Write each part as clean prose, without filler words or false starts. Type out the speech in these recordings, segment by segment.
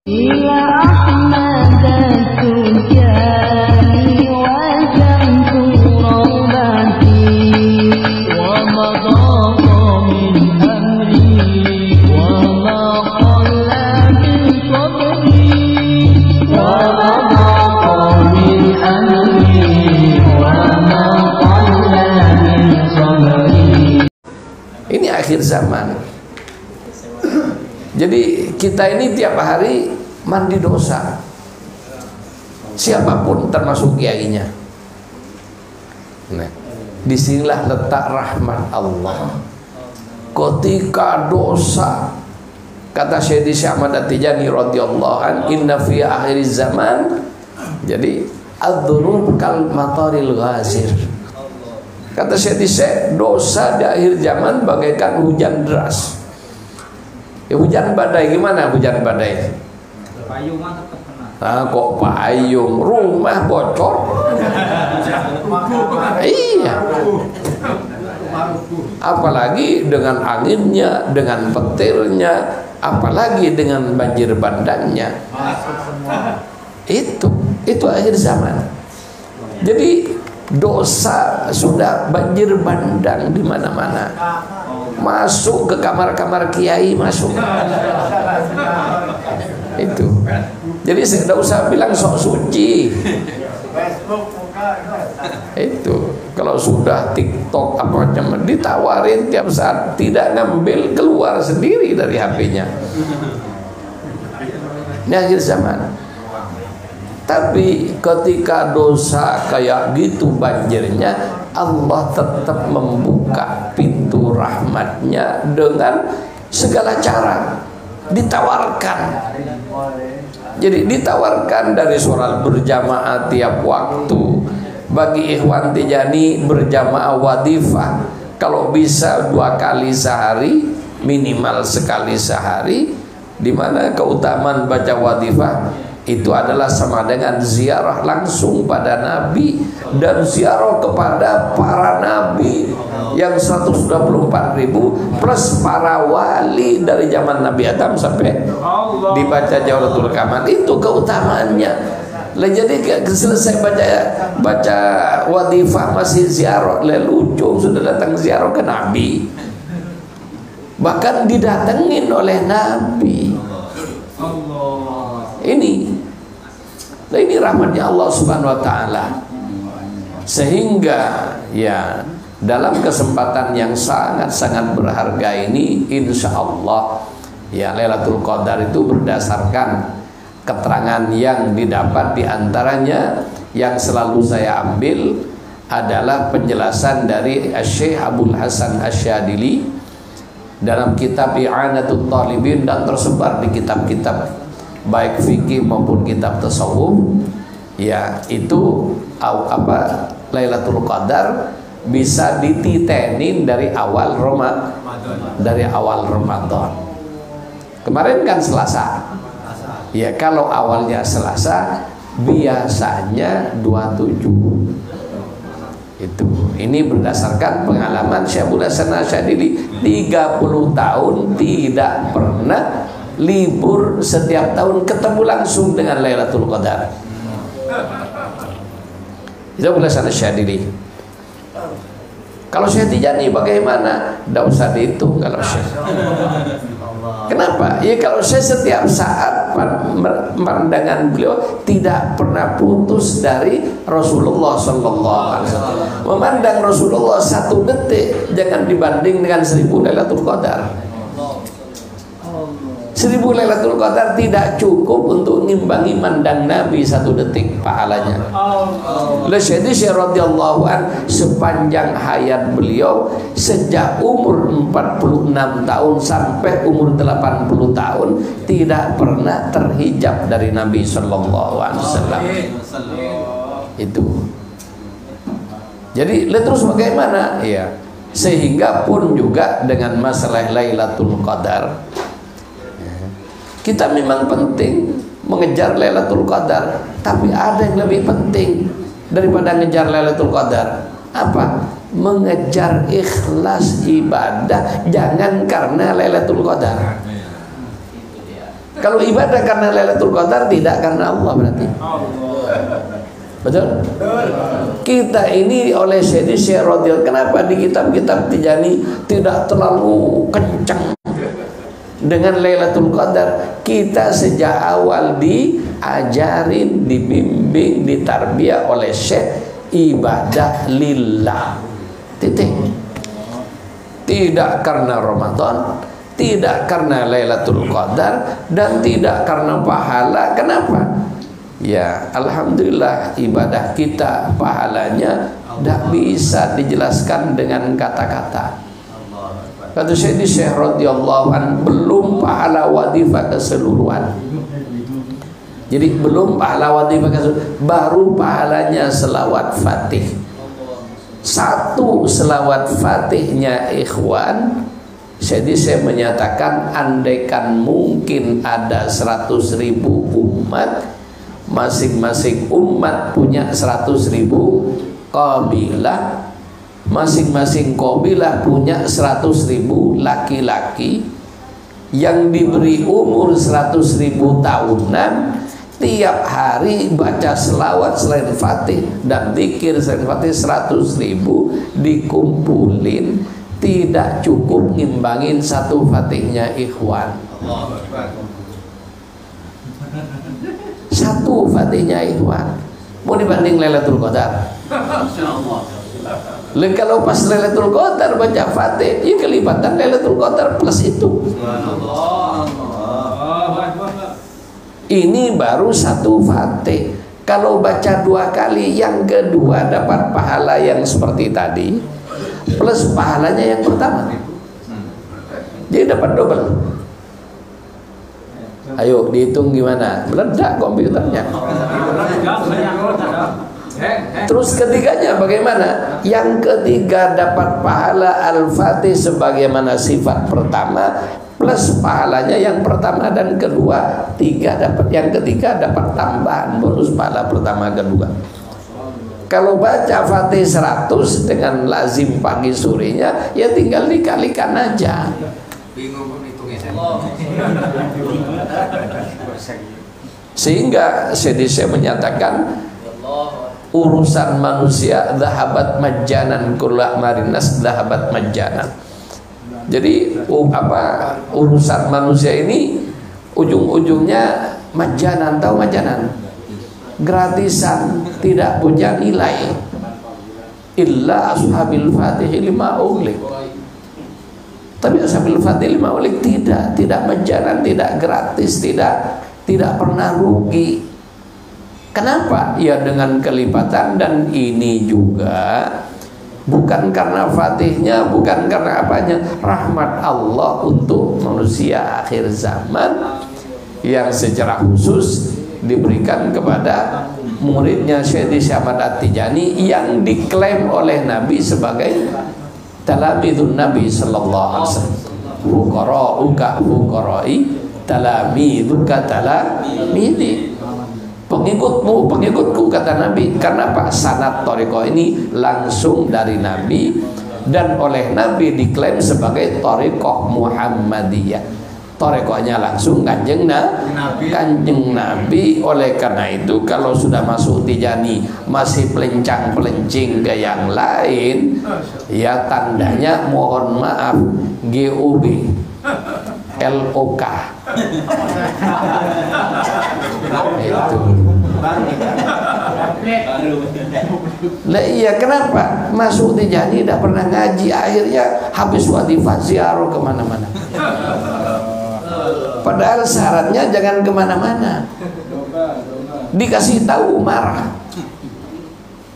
Ini akhir zaman. Jadi kita ini tiap hari mandi dosa, siapapun termasuk kiainya. Nah, disinilah letak rahmat Allah. Ketika dosa, kata Syekh Ahmad At-Tijani radhiyallahu an, inna fi akhir zaman, jadi adzunub kal mataril ghazir. Kata Syekh, dosa di akhir zaman bagaikan hujan deras. Ya, hujan badai, gimana hujan badai? Payung tetap kena. Nah, kok payung, rumah bocor. Iya. Apalagi dengan anginnya, dengan petirnya, apalagi dengan banjir bandangnya. Itu akhir zaman. Jadi dosa sudah banjir bandang di mana-mana. Masuk ke kamar-kamar kiai, masuk. Itu. Jadi saya tidak usah bilang sok suci. Itu. Kalau sudah TikTok apa macam ditawarin tiap saat, tidak ngambil, keluar sendiri dari HP-nya. Ini akhir zaman. Tapi ketika dosa kayak gitu banjirnya, Allah tetap membuka pintu rahmatnya dengan segala cara. Ditawarkan. Jadi ditawarkan dari sholat berjamaah tiap waktu. Bagi ikhwan Tijani berjamaah wadifah, kalau bisa 2 kali sehari, minimal sekali sehari. Di mana keutamaan baca wadifah itu adalah sama dengan ziarah langsung pada Nabi dan ziarah kepada para Nabi yang 124.000 plus para wali dari zaman Nabi Adam sampai dibaca Jawharatul Kamal. Itu keutamaannya. Lah jadi selesai baca wadifah masih ziarah, lucu sudah datang ziarah ke Nabi. Bahkan didatengin oleh Nabi. Ini rahmatnya Allah Subhanahu wa taala. Sehingga ya dalam kesempatan yang sangat-sangat berharga ini, insya Allah ya Lailatul Qadar itu berdasarkan keterangan yang didapat, diantaranya yang selalu saya ambil adalah penjelasan dari Syekh Abdul Hasan Asyadili dalam kitab I'anatul Talibin dan tersebar di kitab-kitab baik fikih maupun kitab tasawuf. Ya, itu Lailatul Qadar bisa dititenin dari awal Ramadan. Kemarin kan Selasa. Ya, kalau awalnya Selasa biasanya 27. Itu. Ini berdasarkan pengalaman Syekh Abdul Hasan Asyadili, 30 tahun tidak pernah libur, setiap tahun ketemu langsung dengan Lailatul Qadar. Itu boleh sana Syadili. Kalau Syekh Tijani bagaimana? Tidak usah dihitung kalau Syekh. Kenapa? Ya kalau Syekh setiap saat pandangan beliau tidak pernah putus dari Rasulullah SAW. Memandang Rasulullah 1 detik jangan dibanding dengan 1000 Lailatul Qadar. 1000 Lailatul Qadar tidak cukup untuk ngimbangi mandang Nabi 1 detik pahalanya. Oleh Syekh radhiyallahu an, sepanjang hayat beliau sejak umur 46 tahun sampai umur 80 tahun tidak pernah terhijab dari Nabi sallallahu alaihi wasallam. Itu. Jadi terus bagaimana? Ya, sehingga pun juga dengan masalah Lailatul Qadar, kita memang penting mengejar Lailatul Qadar, tapi ada yang lebih penting daripada mengejar Lailatul Qadar. Apa? Mengejar ikhlas ibadah, jangan karena Lailatul Qadar. Kalau ibadah karena Lailatul Qadar, tidak karena Allah berarti. Betul? Kita ini oleh Syekh radhiyallahu, kenapa di kitab-kitab Tijani tidak terlalu kencang dengan Lailatul Qadar? Kita sejak awal diajarin, dibimbing, ditarbiyah oleh Syekh ibadah lillah. Titik. Tidak karena Ramadan, tidak karena Lailatul Qadar, dan tidak karena pahala. Kenapa? Ya, alhamdulillah ibadah kita pahalanya tidak bisa dijelaskan dengan kata-kata. Kata Syekh radhiyallahu an, belum pahala wadifah keseluruhan. Jadi belum pahala wadifah keseluruhan, baru pahalanya selawat fatih. Satu selawat fatihnya ikhwan, jadi saya menyatakan andaikan mungkin ada 100.000 umat, masing-masing umat punya 100.000 qabilah, masing-masing qabilah punya 100.000 laki-laki yang diberi umur 100.000 tahunan, tiap hari baca selawat selain fatih dan zikir selain fatih 100.000 dikumpulin, tidak cukup ngimbangin satu fatihnya ikhwan. Satu fatihnya ikhwan mau dibanding Lailatul Qadar. Kalau pas Lailatul Qadar baca fatih, ya kelipatan Lailatul Qadar plus itu. Ini baru satu fatih. Kalau baca 2 kali, yang kedua dapat pahala yang seperti tadi plus pahalanya yang pertama, jadi dapat double. Ayo dihitung gimana? Meledak komputernya. Terus ketiganya bagaimana? Yang ketiga dapat pahala Al-Fatih sebagaimana sifat pertama plus pahalanya yang pertama dan kedua, 3 dapat, yang ketiga dapat tambahan bonus pahala pertama kedua. Kalau baca Fatih 100 dengan lazim pagi sorenya, ya tinggal dikalikan aja. Bingung menghitungnya. Sehingga saya menyatakan urusan manusia dhahabat majjanan kullu marinas dhahabat majjanan. Jadi urusan manusia ini ujung-ujungnya majjanan, tahu majjanan? Gratisan, tidak punya nilai. Illa ashabil fatih lima ulik. Tapi ashabil fatih lima ulik tidak majjanan, tidak gratis, tidak pernah rugi. Kenapa? Ya dengan kelipatan, dan ini juga bukan karena fatihnya, bukan karena apanya, rahmat Allah untuk manusia akhir zaman yang secara khusus diberikan kepada muridnya Syekh Ahmad At-Tijani yang diklaim oleh Nabi sebagai talamidun Nabi sallallahu alaihi wasallam. Fuqara'uka fuqara'i, talamiduka talamidi. Pengikutmu, pengikutku, kata Nabi. Karena Pak sanad thariqah ini langsung dari Nabi, dan oleh Nabi diklaim sebagai thariqah Muhammadiyah. Thariqahnya langsung kanjeng Nabi. Oleh karena itu kalau sudah masuk Tijani masih pelencang-pelencing ke yang lain, ya tandanya mohon maaf GUB LOK. Itu. Lah iya, kenapa masuk Tijani tidak pernah ngaji, akhirnya habis wadifah ziarah kemana-mana. Padahal syaratnya jangan kemana-mana. Dikasih tahu marah.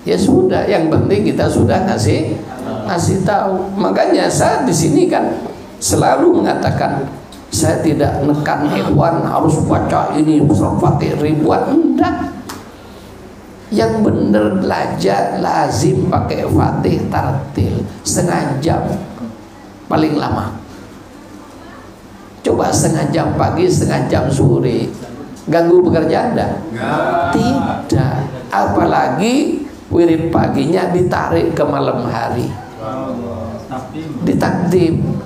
Ya sudah, yang penting kita sudah ngasih tahu. Makanya saya di sini kan selalu mengatakan, saya tidak nekan ikhwan harus baca ini surah Fatih ribuan, enggak. Yang bener belajar lazim pakai Fatih tartil setengah jam paling lama. Coba setengah jam pagi, setengah jam sore, ganggu pekerjaan enggak? Tidak. Apalagi wirid paginya ditarik ke malam hari, ditakdim.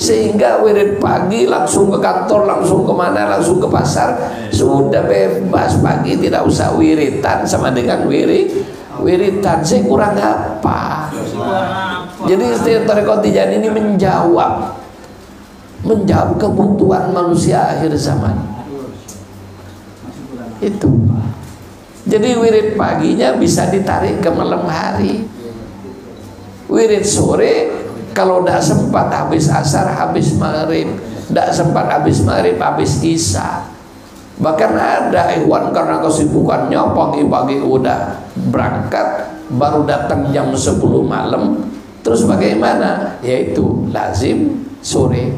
Sehingga wirid pagi langsung ke kantor, langsung kemana, langsung ke pasar, sudah bebas. Pagi tidak usah wiritan sama dengan wiritan. Saya kurang apa? Jadi istilah tarekat Tijaniyah ini menjawab kebutuhan manusia akhir zaman. Itu. Jadi wirid paginya bisa ditarik ke malam hari. Wirid sore kalau tidak sempat habis asar, habis maghrib, tidak sempat habis maghrib, habis isya. Bahkan ada ikhwan karena kesibukannya pagi-pagi udah berangkat, baru datang jam 10 malam. Terus bagaimana? Yaitu lazim sore.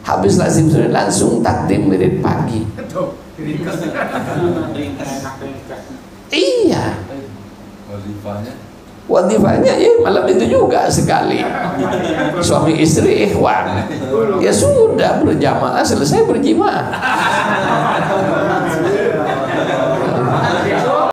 Habis lazim sore langsung takdim wirid pagi. Iya. Wadifahnya ya malam itu juga sekali. Suami istri ikhwan. Ya sudah berjamaah, selesai berjamaah.